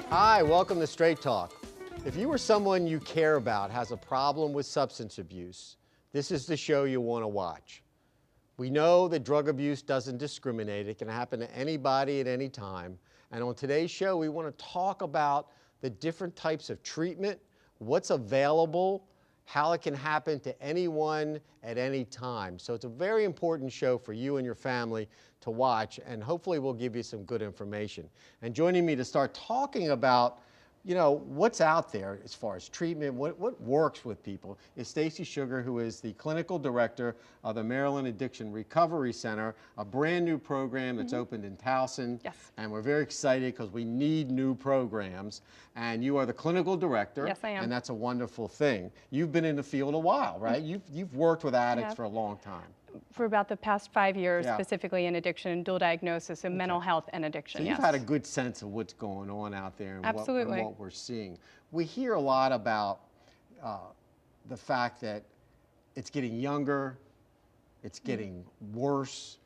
Hi, welcome to Straight Talk. If you or someone you care about has a problem with substance abuse, this is the show you want to watch. We know that drug abuse doesn't discriminate. It can happen to anybody at any time. And on today's show, we want to talk about the different types of treatment, what's available, how it can happen to anyone at any time. So it's a very important show for you and your family to watch, and hopefully we'll give you some good information. And joining me to start talking about what's out there as far as treatment, what works with people, is Stacey Sugar, who is the clinical director of the Maryland Addiction Recovery Center, a brand new program that's opened in Towson. Yes. And we're very excited because we need new programs. And you are the clinical director. Yes, I am. And that's a wonderful thing. You've been in the field a while, right? You've worked with addicts for a long time. For about the past 5 years, Yeah. specifically in addiction and dual diagnosis and mental health and addiction. So you've had a good sense of what's going on out there and Absolutely. what we're seeing. We hear a lot about the fact that it's getting younger, it's getting worse,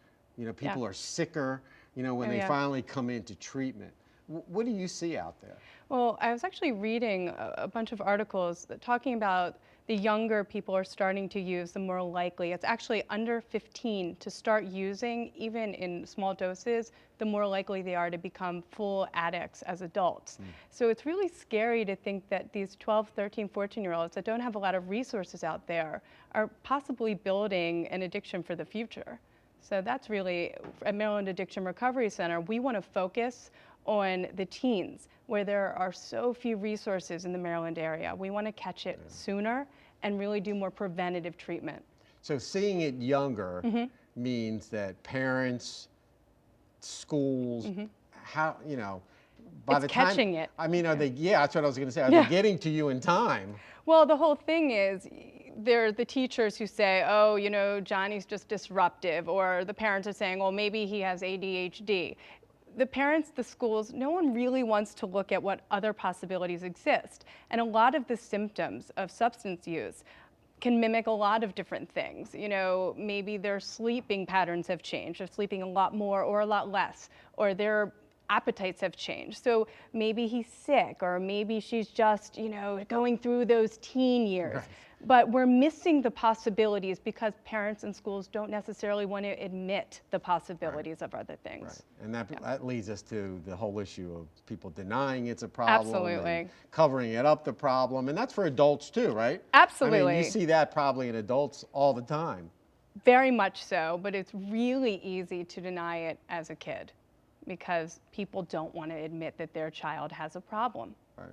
people are sicker, when they finally come into treatment. What do you see out there? Well, I was actually reading a bunch of articles talking about the younger people are starting to use, the more likely. It's actually under 15 to start using, even in small doses, the more likely they are to become full addicts as adults. So it's really scary to think that these 12, 13, 14-year-olds that don't have a lot of resources out there are possibly building an addiction for the future. So that's really, at Maryland Addiction Recovery Center, we want to focus on the teens, where there are so few resources in the Maryland area. We want to catch it sooner and really do more preventative treatment. So seeing it younger means that parents, schools, how, by It's the time, catching it. I mean, are they, that's what I was going to say. Are they getting to you in time? Well, the whole thing is, they're the teachers who say, oh, Johnny's just disruptive, or the parents are saying, well, maybe he has ADHD. The parents, the schools, no one really wants to look at what other possibilities exist. And a lot of the symptoms of substance use can mimic a lot of different things. Maybe their sleeping patterns have changed. They're sleeping a lot more or a lot less, or their appetites have changed. So maybe he's sick, or maybe she's just, going through those teen years. Right. But we're missing the possibilities because parents and schools don't necessarily want to admit the possibilities of other things. Right. And that leads us to the whole issue of people denying it's a problem. Absolutely. And covering it up the problem. And that's for adults too, right? Absolutely. I mean, you see that probably in adults all the time. Very much so, but it's really easy to deny it as a kid because people don't want to admit that their child has a problem. Right.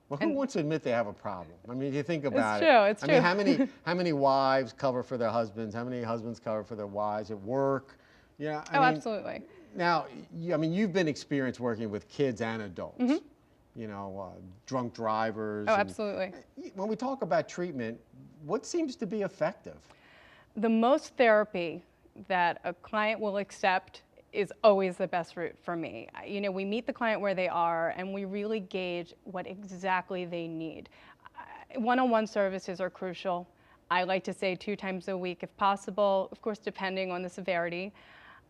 Well, who wants to admit they have a problem? I mean, if you think about It's it. true. I mean, how many wives cover for their husbands? How many husbands cover for their wives at work? I mean, Absolutely. Now, you've been experienced working with kids and adults. Drunk drivers. Absolutely. When we talk about treatment, what seems to be effective? The most therapy that a client will accept is always the best route for me. We meet the client where they are and we really gauge what exactly they need. One-on-one services are crucial. I like to say 2 times a week if possible, of course, depending on the severity.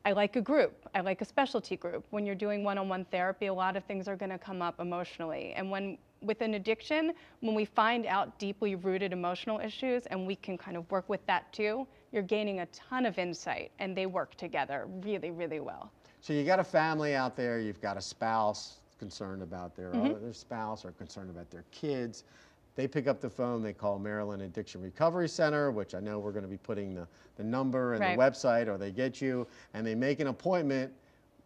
I like a group. I like a specialty group. When you're doing one-on-one therapy, a lot of things are going to come up emotionally. And with an addiction, when we find out deeply rooted emotional issues and we can kind of work with that too, you're gaining a ton of insight and they work together really, really well. So you got a family out there, you've got a spouse concerned about their spouse or concerned about their kids. They pick up the phone, they call Maryland Addiction Recovery Center, which I know we're going to be putting the number and the website, or they get you and they make an appointment.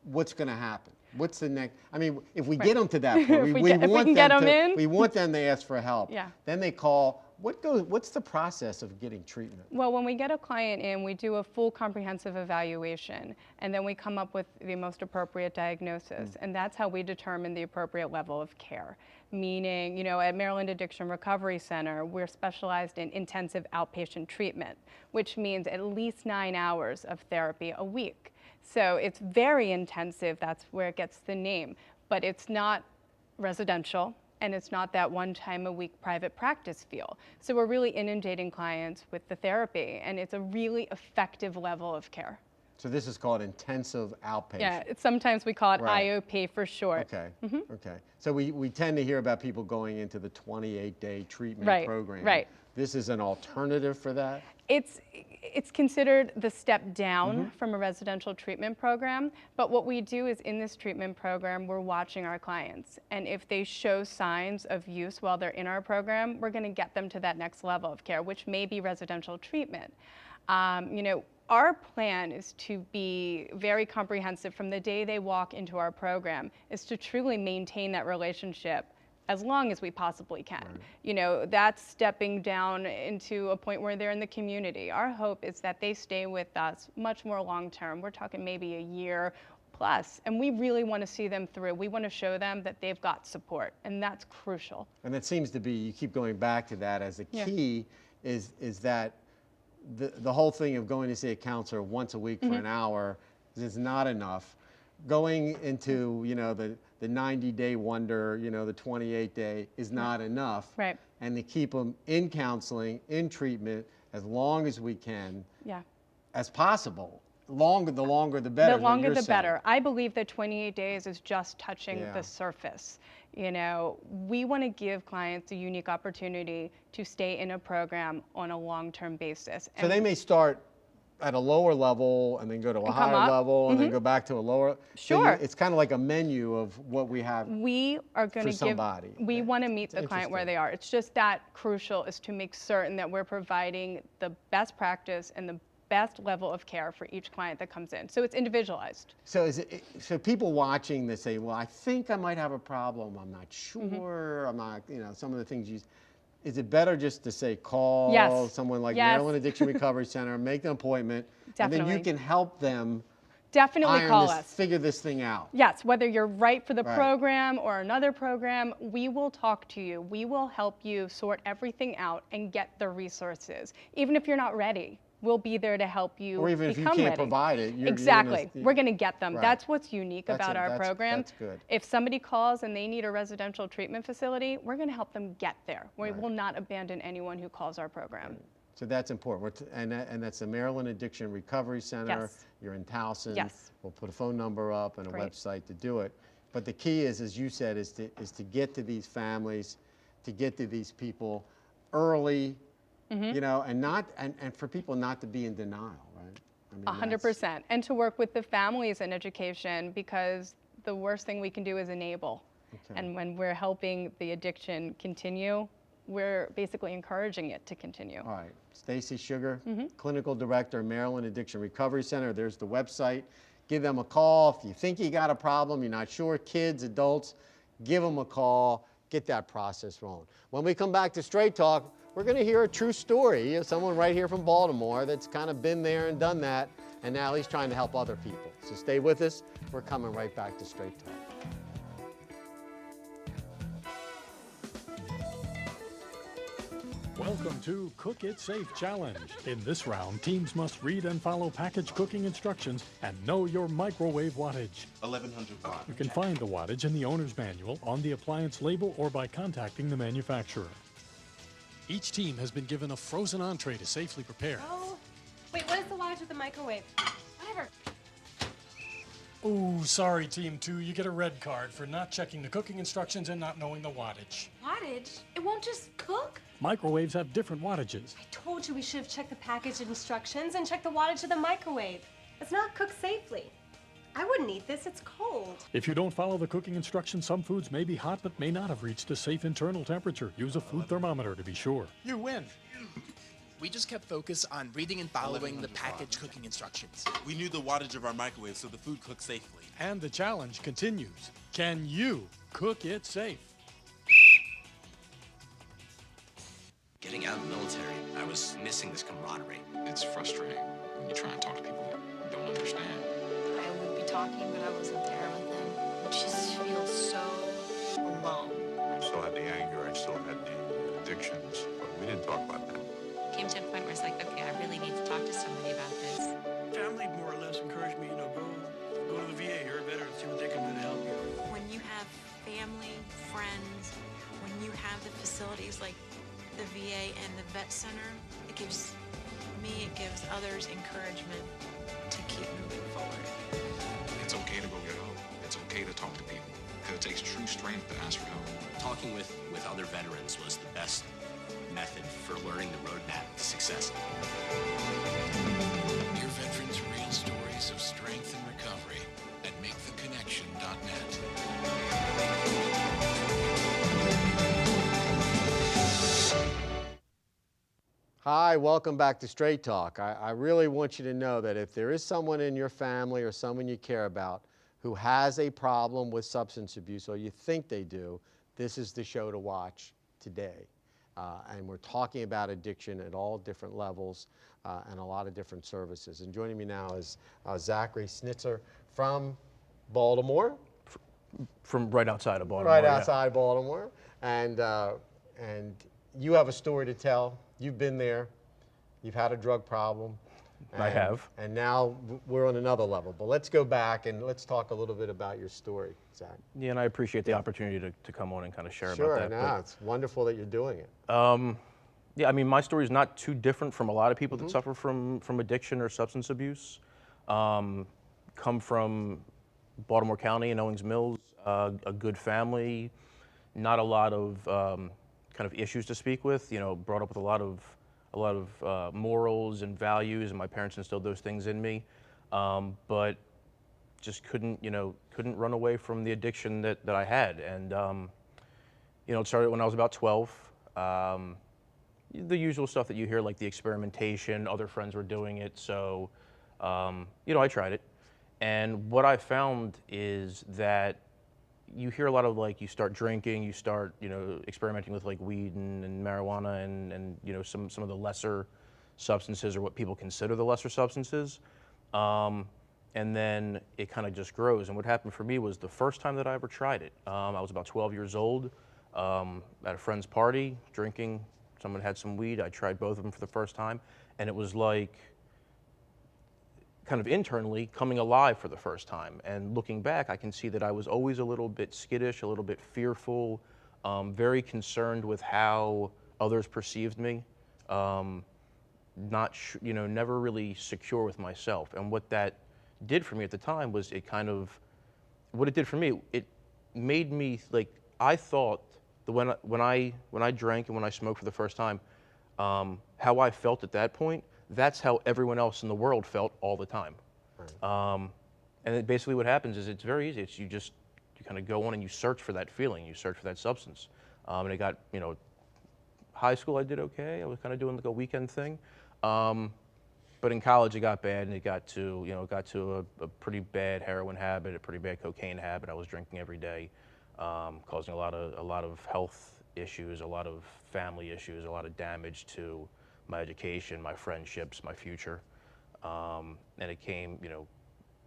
What's going to happen? What's the next? I mean, if we get them to that point, we want them to ask for help. Yeah. Then they call. What's the process of getting treatment? Well, when we get a client in, we do a full comprehensive evaluation, and then we come up with the most appropriate diagnosis, and that's how we determine the appropriate level of care. Meaning, at Maryland Addiction Recovery Center, we're specialized in intensive outpatient treatment, which means at least 9 hours of therapy a week. So it's very intensive, that's where it gets the name, but it's not residential. And it's not that 1 time a week private practice feel. So we're really inundating clients with the therapy, and it's a really effective level of care. So this is called intensive outpatient. Yeah, sometimes we call it Right. IOP for short. Okay, okay. So we tend to hear about people going into the 28-day treatment Right, program. right. This is an alternative for that? It's considered the step down from a residential treatment program, but what we do is in this treatment program, we're watching our clients. And if they show signs of use while they're in our program, we're gonna get them to that next level of care, which may be residential treatment. You know, our plan is to be very comprehensive from the day they walk into our program, is to truly maintain that relationship as long as we possibly can. Right. You know, that's stepping down into a point where they're in the community. Our hope is that they stay with us much more long term. We're talking maybe a year plus, and we really want to see them through. We want to show them that they've got support, and that's crucial. And it seems to be, you keep going back to that as a key, is that the whole thing of going to see a counselor once a week for an hour is not enough. Going into, you know, the 90-day wonder, you know, the 28-day is not enough. Right. And to keep them in counseling, in treatment, as long as we can, Yeah. as possible. The longer the better. The longer the better. I believe that 28 days is just touching Yeah. the surface. You know, we want to give clients a unique opportunity to stay in a program on a long-term basis. So they may start at a lower level and then go to a come higher up. level and then go back to a lower. So Sure. it's kind of like a menu of what we have. We are going for to somebody. give, we want to meet the client where interesting. they are. It's just that crucial is to make certain that we're providing the best practice and the best level of care for each client that comes in. So it's individualized. So so people watching this say, well, I think I might have a problem. I'm not sure. I'm not, you know, some of the things is it better just to say call Yes. someone like Yes. Maryland Addiction Recovery Center, make an appointment, and then you Definitely. can help them Definitely call us. figure this thing out. Yes, whether you're right for the Right. program or another program, we will talk to you. We will help you sort everything out and get the resources. Even if you're not ready, we'll be there to help you Or even if you become can't ready. provide it, you're Exactly. We're going to get them. Right. That's what's unique about our that's program. good. If somebody calls and they need a residential treatment facility, we're going to help them get there. We will not abandon anyone who calls our program. So that's important. And that's the Maryland Addiction Recovery Center. Yes. You're in Towson. Yes. We'll put a phone number up and a Great. website to do it. But the key is, as you said, is to get to these families, to get to these people early, you know, and for people not to be in denial, right? I mean, 100%. And to work with the families in education, because the worst thing we can do is enable. Okay. And when we're helping the addiction continue, we're basically encouraging it to continue. All right, Stacey Sugar, Clinical Director, Maryland Addiction Recovery Center. There's the website. Give them a call. If you think you got a problem, you're not sure, kids, adults, give them a call. Get that process rolling. When we come back to Straight Talk, we're going to hear a true story of someone right here from Baltimore that's kind of been there and done that, and now he's trying to help other people. So stay with us. We're coming right back to Straight Talk. Welcome to Cook It Safe Challenge. In this round, teams must read and follow package cooking instructions and know your microwave wattage. 1100 watt. You can find the wattage in the owner's manual, on the appliance label, or by contacting the manufacturer. Each team has been given a frozen entree to safely prepare. Oh, wait, what is the wattage of the microwave? Whatever. Ooh, sorry, Team 2. You get a red card for not checking the cooking instructions and not knowing the wattage. Wattage? It won't just cook? Microwaves have different wattages. I told you we should have checked the package instructions and checked the wattage of the microwave. It's not cooked safely. I wouldn't eat this, it's cold. If you don't follow the cooking instructions, some foods may be hot but may not have reached a safe internal temperature. Use a food thermometer to be sure. You win. We just kept focus on reading and following the package cooking instructions. We knew the wattage of our microwave so the food cooked safely. And the challenge continues. Can you cook it safe? Getting out of the military, I was missing this camaraderie. It's frustrating when you try and talk to people that don't understand. I would be talking, but I wasn't there with them. It just feels so alone. I still had the anger, I still had the addictions, but we didn't talk about that. Came to a point where it's like, okay, I really need to talk to somebody about this. Family more or less encouraged me, go to the VA, you're better, see what they can do to help you. When you have family, friends, when you have the facilities like the VA and the vet center, it gives me, it gives others encouragement to keep moving forward. It's okay to go get help. It's okay to talk to people, because it takes true strength to ask for help. Talking with other veterans was the best method for learning the roadmap to success. Hear veterans' real stories of strength and recovery at maketheconnection.net. Hi, welcome back to Straight Talk. I really want you to know that if there is someone in your family or someone you care about who has a problem with substance abuse, or you think they do, this is the show to watch today. And we're talking about addiction at all different levels and a lot of different services. And joining me now is Zachary Snitzer from Baltimore. From right outside of Baltimore. Right outside Baltimore. And you have a story to tell. You've been there. You've had a drug problem. I have. And now we're on another level. But let's go back and let's talk a little bit about your story, Zach. Yeah, and I appreciate the opportunity to come on and kind of share Sure, about that. Sure, it's wonderful that you're doing it. Yeah, I mean, my story is not too different from a lot of people that suffer from addiction or substance abuse. Come from Baltimore County and Owings Mills, a good family, not a lot of kind of issues to speak with. You know, brought up with a lot of morals and values, and my parents instilled those things in me. But just couldn't run away from the addiction that I had. And it started when I was about 12. The usual stuff that you hear, like the experimentation, other friends were doing it, so I tried it. And what I found is that you hear a lot of, like, you start drinking, you start experimenting with, like, weed and marijuana and some of the lesser substances, or what people consider the lesser substances, and then it kind of just grows. And what happened for me was the first time that I ever tried it, I was about 12 years old, at a friend's party, drinking. Someone had some weed. I tried both of them for the first time, and it was like kind of internally coming alive for the first time. And looking back, I can see that I was always a little bit skittish, a little bit fearful, very concerned with how others perceived me, never really secure with myself. And what that did for me at the time was it made me, like, I thought that when I drank and when I smoked for the first time, how I felt at that point, that's how everyone else in the world felt all the time. Right. And basically what happens is it's very easy. You kind of go on and you search for that feeling, you search for that substance. And it got, high school I did okay. I was kind of doing like a weekend thing. But in college it got bad, and it got to a pretty bad heroin habit, a pretty bad cocaine habit. I was drinking every day. Causing a lot of health issues, a lot of family issues, a lot of damage to my education, my friendships, my future. And it came,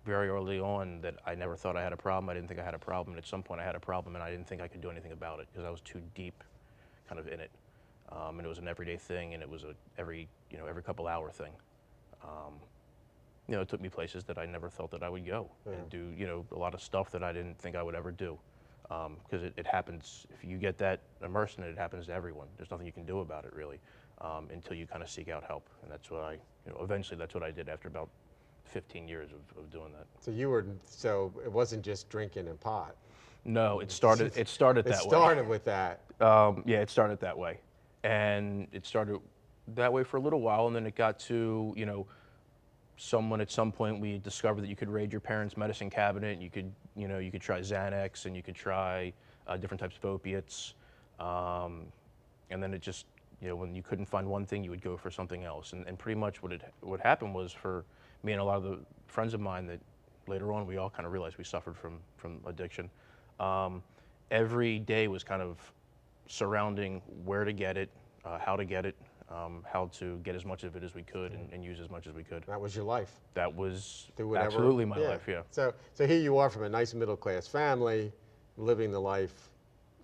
very early on that I never thought I had a problem. I didn't think I had a problem. And at some point I had a problem, and I didn't think I could do anything about it because I was too deep kind of in it. And it was an everyday thing, and it was every couple hour thing. It took me places that I never thought that I would go, and do, a lot of stuff that I didn't think I would ever do. Because it happens, if you get that immersed in it, it happens to everyone. There's nothing you can do about it, really, until you kind of seek out help. And that's what eventually that's what I did after about 15 years of doing that. So it wasn't just drinking and pot. No, it started that way. It started with that. Yeah, it started that way. And it started that way for a little while, and then it got to, someone at some point, we discovered that you could raid your parents' medicine cabinet. You could try Xanax, and you could try different types of opiates. And then it just, when you couldn't find one thing, you would go for something else. And pretty much what happened was, for me and a lot of the friends of mine, that later on we all kind of realized we suffered from addiction. Every day was kind of surrounding where to get it, how to get it, how to get as much of it as we could and use as much as we could. That was your life. That was absolutely my life, yeah. So here you are from a nice middle-class family, living the life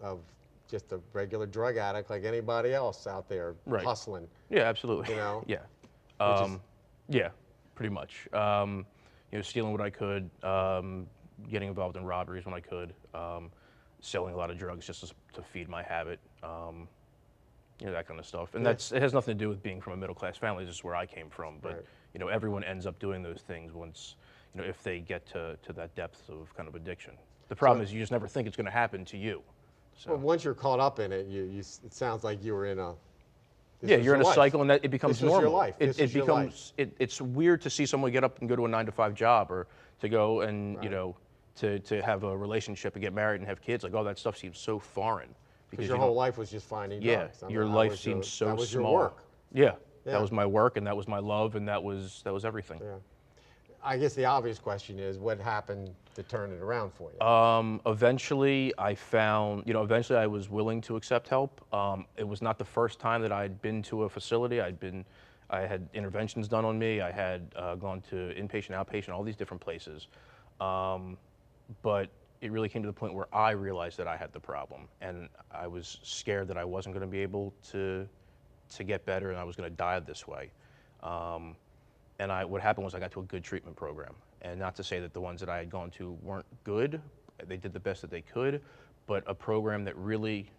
of just a regular drug addict like anybody else out there, right, hustling. Yeah, absolutely. Yeah. Yeah, pretty much. Stealing what I could, getting involved in robberies when I could, selling a lot of drugs just to feed my habit. That kind of stuff. And it has nothing to do with being from a middle-class family. This is where I came from. But, you know, everyone ends up doing those things once, you know, if they get to that depth of kind of addiction. The problem is you just never think it's going to happen to you. So. Well, once you're caught up in it, it sounds like you were in a. Yeah, you're in a cycle, and that it becomes normal. This was your life. It becomes. It's weird to see someone get up and go to a 9-to-5 job, or to go and you know, to have a relationship and get married and have kids. Like all that stuff seems so foreign. Because your whole life was just finding drugs. Yeah, your life seems so small. That was your work. Yeah, that was my work, and that was my love, and that was everything. Yeah. I guess the obvious question is, what happened to turn it around for you? Eventually, I found, you know, eventually I was willing to accept help. It was not the first time that I'd been to a facility. I had interventions done on me. I had gone to inpatient, outpatient, all these different places. But it really came to the point where I realized that I had the problem, and I was scared that I wasn't going to be able to get better, and I was going to die this way. And what happened was I got to a good treatment program. And not to say that the ones that I had gone to weren't good, they did the best that they could, but a program that really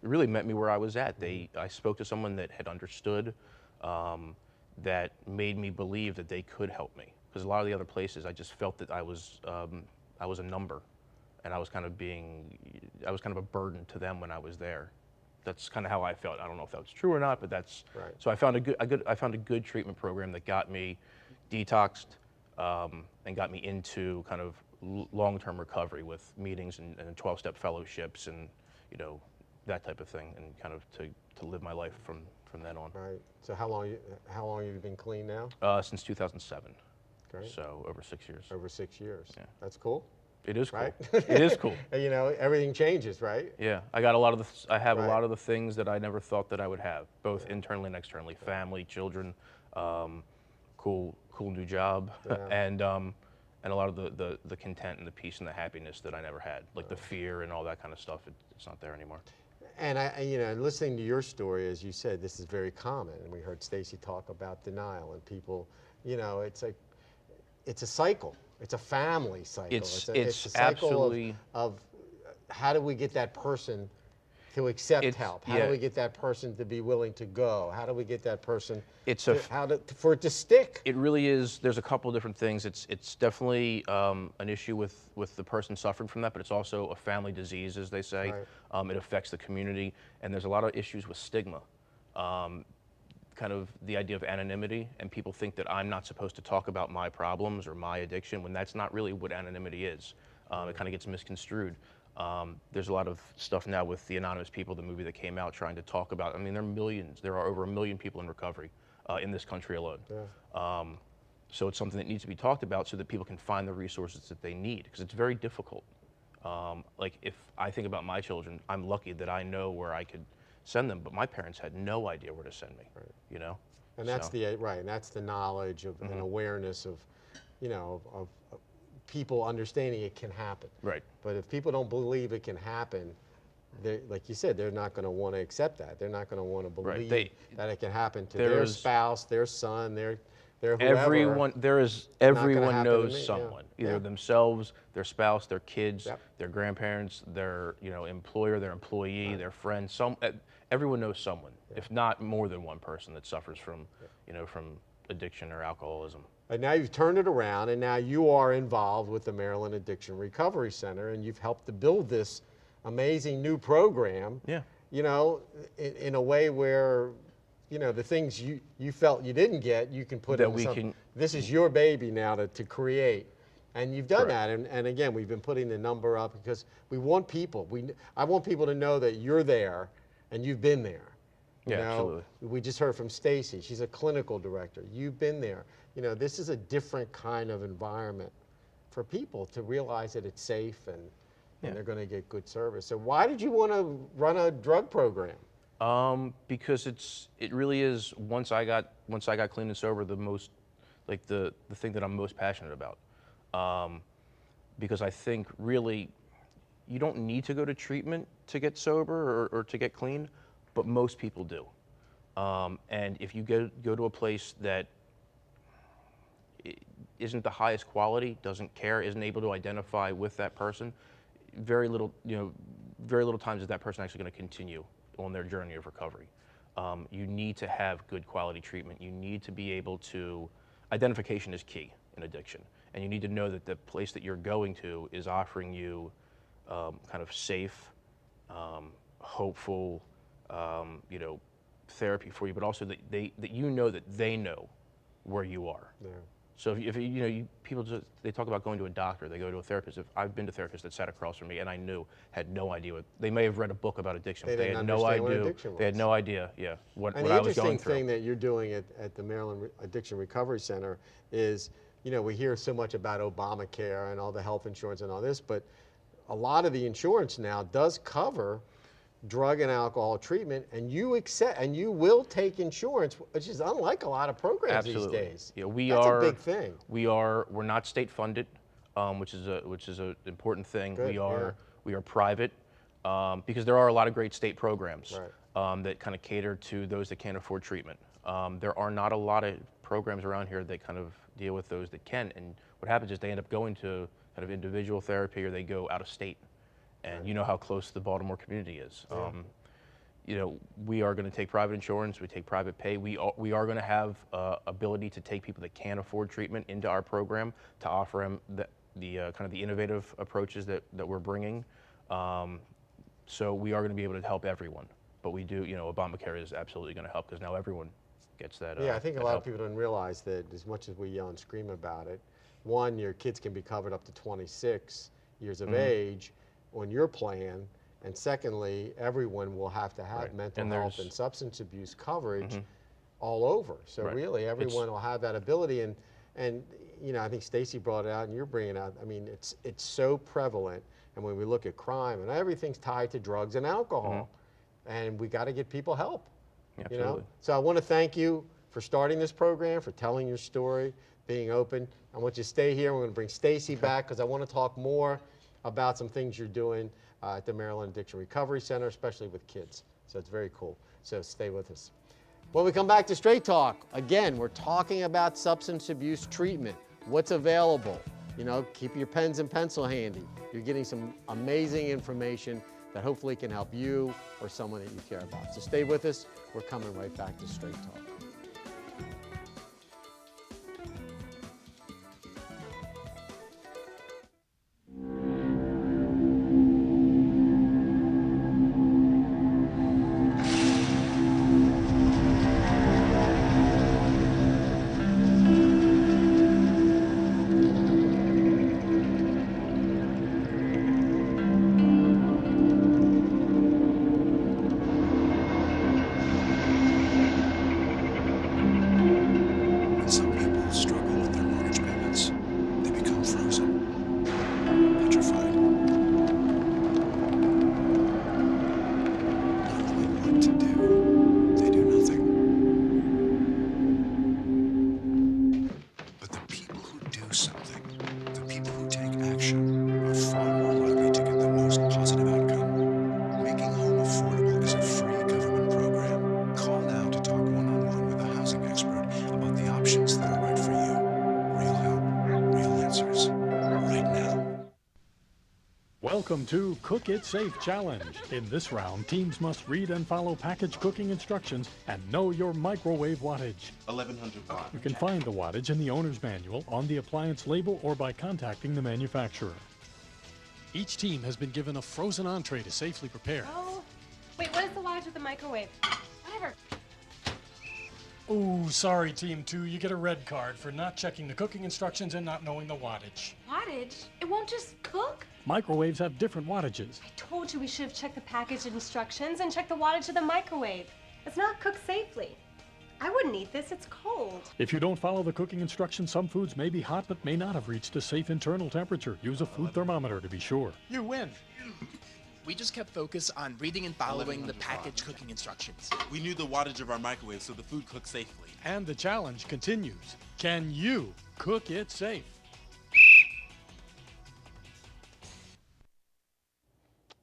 really met me where I was at. I spoke to someone that had understood, that made me believe that they could help me. Because a lot of the other places, I just felt that I was a number, and I was kind of a burden to them when I was there. That's kind of how I felt. I don't know if that was true or not, but that's right. So I found a good treatment program that got me detoxed, and got me into kind of long-term recovery with meetings and 12-step fellowships and, you know, that type of thing, and kind of to live my life from then on. Right. So how long have you been clean now? Since 2007. Great. So over 6 years. Over 6 years. Yeah. That's cool. It is cool. Right? It is cool. And, you know, everything changes, right? Yeah, I got a lot of I have a lot of the things that I never thought that I would have, both internally and externally. Family, children, cool new job, and a lot of the content and the peace and the happiness that I never had, like the fear and all that kind of stuff. It's not there anymore. And you know, listening to your story, as you said, this is very common. And we heard Stacey talk about denial, and people, you know, it's a cycle. It's a family cycle. It's a cycle absolutely of how do we get that person to accept help? How do we get that person to be willing to go? How do we get that person for it to stick? It really is. There's a couple different things. It's definitely an issue with the person suffering from that, but it's also a family disease, as they say. Right. It affects the community, and there's a lot of issues with stigma. Kind of the idea of anonymity, and people think that I'm not supposed to talk about my problems or my addiction, when that's not really what anonymity is. It kind of gets misconstrued. There's a lot of stuff now with the Anonymous People, the movie that came out, trying to talk about, I mean, there are millions, there are over 1 million people in recovery in this country alone. Yeah. So it's something that needs to be talked about so that people can find the resources that they need, because it's very difficult. Like if I think about my children, I'm lucky that I know where I could send them, but my parents had no idea where to send me, you know? And that's and that's the knowledge of and awareness of, you know, of people understanding it can happen. Right. But if people don't believe it can happen, like you said, they're not going to want to accept that. They're not going to want to believe that it can happen to their spouse, their son, their whoever. Everyone knows someone, either themselves, their spouse, their kids, their grandparents, their employer, their employee, their friend. Everyone knows someone, if not more than one person that suffers from, from addiction or alcoholism. And now you've turned it around, and now you are involved with the Maryland Addiction Recovery Center, and you've helped to build this amazing new program. Yeah. In a way where, the things you felt you didn't get, you can put into something. This is your baby now to create. And you've done that, and again, we've been putting the number up because we want people. I want people to know that you're there and you've been there. Absolutely. We just heard from Stacey. She's a clinical director. You've been there. This is a different kind of environment for people to realize that it's safe and they're going to get good service. So why did you want to run a drug program? Because it really is, once I got clean and sober, the most, like the thing that I'm most passionate about. Because I think really you don't need to go to treatment to get sober or to get clean, but most people do. And if you go to a place that isn't the highest quality, doesn't care, isn't able to identify with that person, very little times is that person actually going to continue on their journey of recovery. you need to have good quality treatment. You need to be able to, identification is key in addiction. And you need to know that the place that you're going to is offering you kind of safe, hopeful, therapy for you, but also that you know that they know where you are. Yeah. So if people they talk about going to a doctor, they go to a therapist. If I've been to therapists that sat across from me and I had no idea what, they may have read a book about addiction, but they had no idea. They had no idea, what I was going through. And the interesting thing that you're doing at the Maryland Addiction Recovery Center is, we hear so much about Obamacare and all the health insurance and all this, but a lot of the insurance now does cover drug and alcohol treatment, and you will take insurance, which is unlike a lot of programs these days. Yeah, That's a big thing. We're not state funded, which is an important thing. Good, we are private, because there are a lot of great state programs right. that kind of cater to those that can't afford treatment. There are not a lot of programs around here that kind of deal with those that can, and what happens is they end up going to kind of individual therapy, or they go out of state. And you know how close the Baltimore community is. Yeah. We are going to take private insurance. We take private pay. We are going to have ability to take people that can't afford treatment into our program to offer them the kind of the innovative approaches that we're bringing. So we are going to be able to help everyone. But we do, Obamacare is absolutely going to help, because now everyone gets that. Yeah, I think a lot of people don't realize that as much as we yell and scream about it, one, your kids can be covered up to 26 years of age on your plan, and secondly, everyone will have to have mental health and substance abuse coverage all over. So really, everyone will have that ability, and I think Stacey brought it out, and you're bringing it out. I mean, it's so prevalent, and when we look at crime, and everything's tied to drugs and alcohol, and we got to get people help. Absolutely. So I want to thank you for starting this program, for telling your story, being open. I want you to stay here. We're going to bring Stacey back, because I want to talk more about some things you're doing at the Maryland Addiction Recovery Center, especially with kids. So it's very cool. So stay with us. When we come back to Straight Talk, again, we're talking about substance abuse treatment, what's available. Keep your pens and pencil handy. You're getting some amazing information that hopefully can help you or someone that you care about. So stay with us. We're coming right back to Straight Talk. Welcome to Cook It Safe Challenge. In this round, teams must read and follow package cooking instructions and know your microwave wattage. 1100 watts. You can find the wattage in the owner's manual, on the appliance label, or by contacting the manufacturer. Each team has been given a frozen entree to safely prepare. Oh, wait, what is the wattage of the microwave? Whatever. Ooh, sorry, Team 2. You get a red card for not checking the cooking instructions and not knowing the wattage. Wattage? It won't just cook? Microwaves have different wattages. I told you we should have checked the package instructions and checked the wattage of the microwave. It's not cooked safely. I wouldn't eat this, it's cold. If you don't follow the cooking instructions, some foods may be hot but may not have reached a safe internal temperature. Use a food thermometer to be sure. You win. We just kept focus on reading and following the package cooking instructions. We knew the wattage of our microwave, so the food cooked safely. And the challenge continues. Can you cook it safe?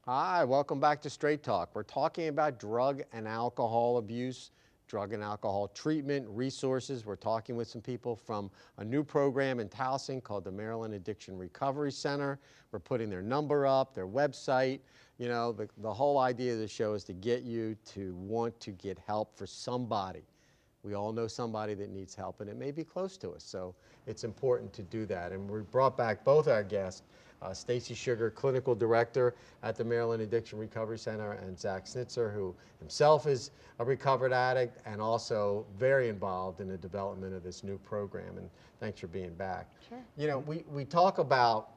Hi, welcome back to Straight Talk. We're talking about drug and alcohol abuse drug and alcohol treatment, resources. We're talking with some people from a new program in Towson called the Maryland Addiction Recovery Center. We're putting their number up, their website. You know, the whole idea of the show is to get you to want to get help for somebody. We all know somebody that needs help, and it may be close to us, so it's important to do that. And we brought back both our guests, Stacey Sugar, Clinical Director at the Maryland Addiction Recovery Center, and Zach Snitzer, who himself is a recovered addict and also very involved in the development of this new program. And thanks for being back. Sure. You know, we talk about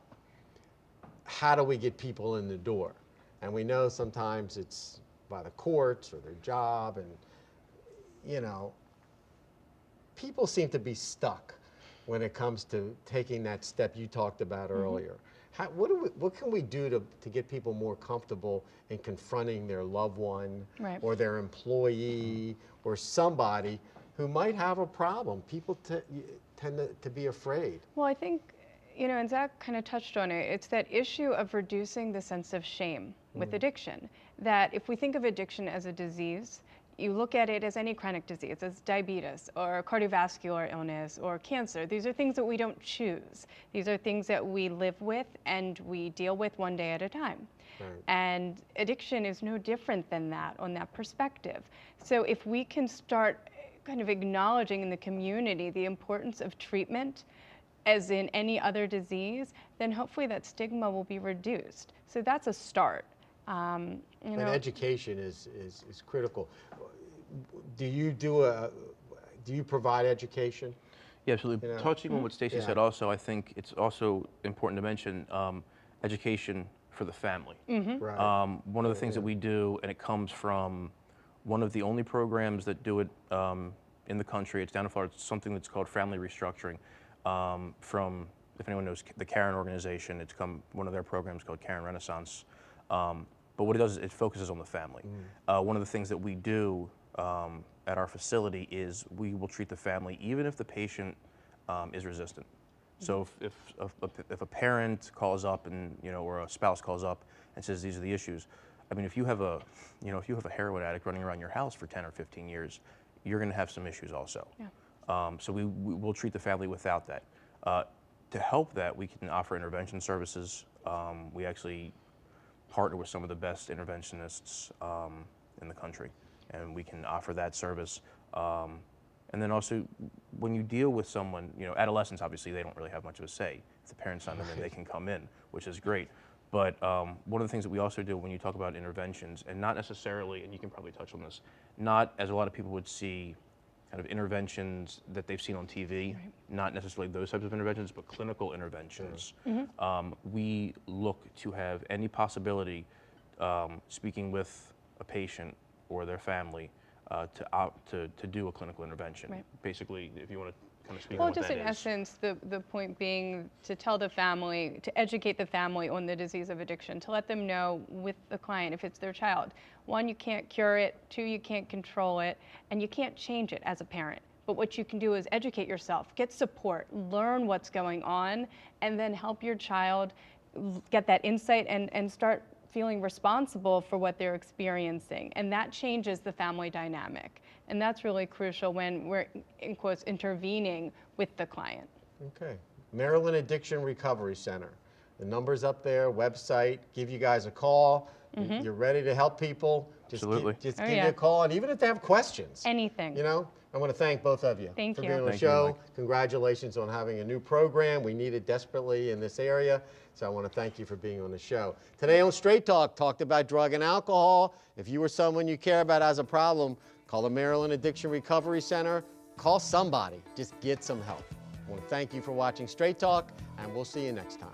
how do we get people in the door, and we know sometimes it's by the courts or their job, and you know, people seem to be stuck when it comes to taking that step you talked about earlier. What can we do to get people more comfortable in confronting their loved one or their employee or somebody who might have a problem? People tend to be afraid. Well, I think, you know, and Zach kind of touched on it, it's that issue of reducing the sense of shame with addiction. That if we think of addiction as a disease, you look at it as any chronic disease, as diabetes or cardiovascular illness or cancer. These are things that we don't choose. These are things that we live with and we deal with one day at a time. Right. And addiction is no different than that on that perspective. So if we can start kind of acknowledging in the community the importance of treatment as in any other disease, then hopefully that stigma will be reduced. So that's a start. And education is critical. Do you provide education? Yeah, absolutely. Touching on what Stacey said also, I think it's also important to mention education for the family. Right. One of the things that we do, and it comes from one of the only programs that do it in the country, it's down in Florida, it's something that's called Family Restructuring from, if anyone knows the Karen organization, it's one of their programs called Karen Renaissance. But what it does is it focuses on the family. One of the things that we do at our facility is we will treat the family even if the patient is resistant. So if a parent calls up and or a spouse calls up and says these are the issues, I mean if you have a heroin addict running around your house for 10 or 15 years, you're going to have some issues also. Yeah. So we will treat the family without that. To help that, we can offer intervention services. We actually partner with some of the best interventionists in the country, and we can offer that service. And then also, when you deal with someone, adolescents, obviously, they don't really have much of a say. If the parents sign them in, they can come in, which is great. But one of the things that we also do when you talk about interventions, and not necessarily, and you can probably touch on this, not as a lot of people would see kind of interventions that they've seen on TV, not necessarily those types of interventions, but clinical interventions. We look to have any possibility speaking with a patient or their family to do a clinical intervention. Basically, if you want to kind of speak on what that is. Well, just in essence, the point being to tell the family, to educate the family on the disease of addiction, to let them know with the client, if it's their child, 1, you can't cure it, 2, you can't control it, and you can't change it as a parent. But what you can do is educate yourself, get support, learn what's going on, and then help your child get that insight and start feeling responsible for what they're experiencing. And that changes the family dynamic. And that's really crucial when we're, in quotes, intervening with the client. Okay. Maryland Addiction Recovery Center. The number's up there, website, give you guys a call. You're ready to help people. Absolutely. Just give you a call, and even if they have questions. Anything. I want to thank both of you for being on the show. Congratulations on having a new program. We need it desperately in this area. So I want to thank you for being on the show. Today on Straight Talk, talked about drug and alcohol. If you or someone you care about has a problem, call the Maryland Addiction Recovery Center. Call somebody. Just get some help. I want to thank you for watching Straight Talk, and we'll see you next time.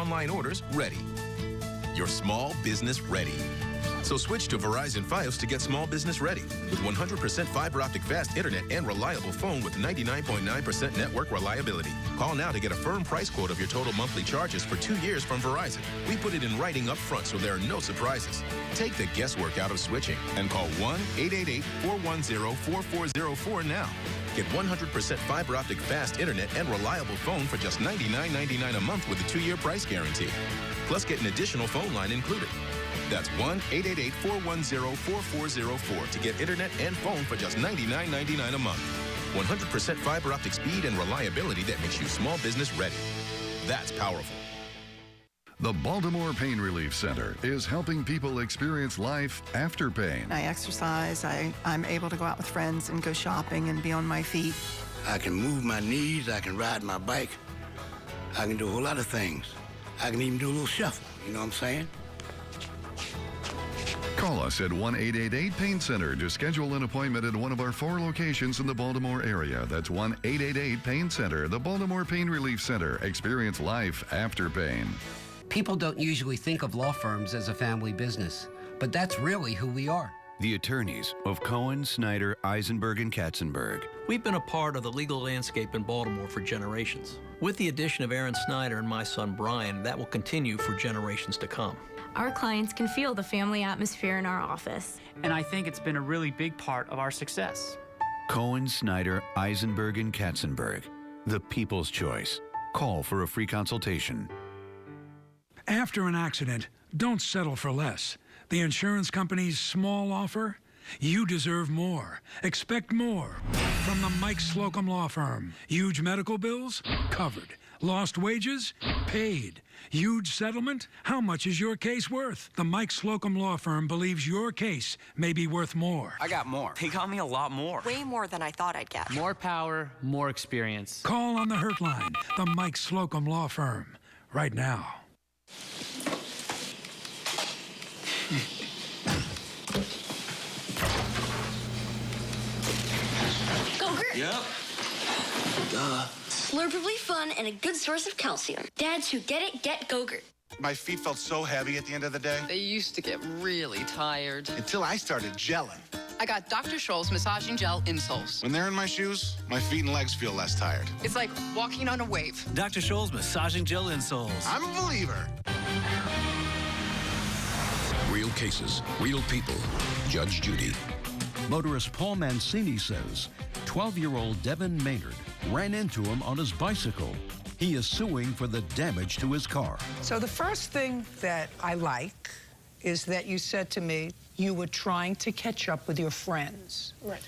online orders ready. Your small business ready. So switch to Verizon Fios to get small business ready with 100% fiber optic fast internet and reliable phone with 99.9% network reliability. Call now to get a firm price quote of your total monthly charges for 2 years from Verizon. We put it in writing up front so there are no surprises. Take the guesswork out of switching and call 1-888-410-4404 now. Get 100% fiber optic fast internet and reliable phone for just $99.99 a month with a 2-year price guarantee. Plus get an additional phone line included. That's 1-888-410-4404 to get internet and phone for just $99.99 a month. 100% fiber optic speed and reliability that makes you small business ready. That's powerful. The Baltimore Pain Relief Center is helping people experience life after pain. I exercise. I'm able to go out with friends and go shopping and be on my feet. I can move my knees. I can ride my bike. I can do a whole lot of things. I can even do a little shuffle. You know what I'm saying? Call us at 1-888-PAIN Center to schedule an appointment at one of our 4 locations in the Baltimore area. That's 1-888-PAIN Center, the Baltimore Pain Relief Center. Experience life after pain. People don't usually think of law firms as a family business, but that's really who we are. The attorneys of Cohen, Snyder, Eisenberg, and Katzenberg. We've been a part of the legal landscape in Baltimore for generations. With the addition of Aaron Snyder and my son Brian, that will continue for generations to come. Our clients can feel the family atmosphere in our office. And I think it's been a really big part of our success. Cohen, Snyder, Eisenberg, and Katzenberg. The people's choice. Call for a free consultation. After an accident, don't settle for less. The insurance company's small offer? You deserve more. Expect more from the Mike Slocum Law Firm. Huge medical bills? Covered. Lost wages? Paid. Huge settlement? How much is your case worth? The Mike Slocum Law Firm believes your case may be worth more. I got more. They got me a lot more. Way more than I thought I'd get. More power, more experience. Call on the Hurt Line, the Mike Slocum Law Firm, right now. Go-Gurt. Yep. Duh. Slurpably fun and a good source of calcium. Dads who get it, get Go-Gurt. My feet felt so heavy at the end of the day. They used to get really tired. Until I started gelling. I got Dr. Scholl's massaging gel insoles. When they're in my shoes, my feet and legs feel less tired. It's like walking on a wave. Dr. Scholl's massaging gel insoles. I'm a believer. Real cases, real people. Judge Judy. Motorist Paul Mancini says 12-year-old Devin Maynard ran into him on his bicycle. He is suing for the damage to his car. So the first thing that I like is that you said to me you were trying to catch up with your friends. Right.